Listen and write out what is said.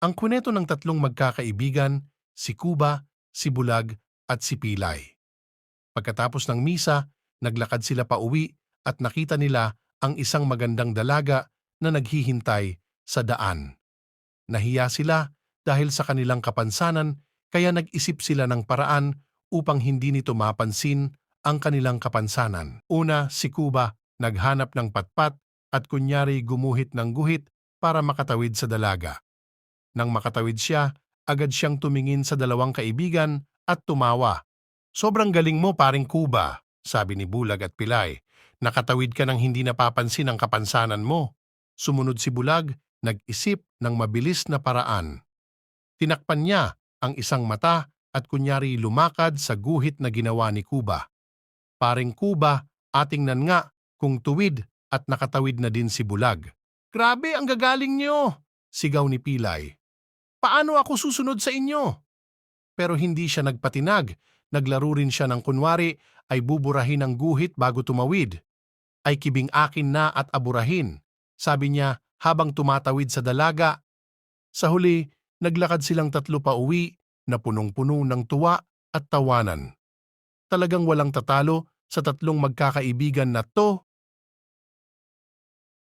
Ang kwento ng tatlong magkakaibigan, si Kuba, si Bulag at si Pilay. Pagkatapos ng misa, naglakad sila pauwi at nakita nila ang isang magandang dalaga na naghihintay sa daan. Nahiya sila dahil sa kanilang kapansanan kaya nag-isip sila ng paraan upang hindi nito mapansin ang kanilang kapansanan. Una, si Kuba naghanap ng patpat at kunyari gumuhit ng guhit para makatawid sa dalaga. Nang makatawid siya, agad siyang tumingin sa dalawang kaibigan at tumawa. "Sobrang galing mo, paring Kuba," sabi ni Bulag at Pilay. "Nakatawid ka ng hindi napapansin ang kapansanan mo." Sumunod si Bulag, nag-isip ng mabilis na paraan. Tinakpan niya ang isang mata at kunyari lumakad sa guhit na ginawa ni Kuba. "Paring Kuba, atingnan nga kung tuwid at nakatawid na din si Bulag." "Grabe, ang gagaling niyo!" sigaw ni Pilay. "Paano ako susunod sa inyo?" Pero hindi siya nagpatinag. Naglaro rin siya ng kunwari ay buburahin ang guhit bago tumawid. "Ay kibing akin na at aburahin," sabi niya habang tumatawid sa dalaga. Sa huli, naglakad silang tatlo pa uwi na punong-puno ng tuwa at tawanan. Talagang walang tatalo sa tatlong magkakaibigan na to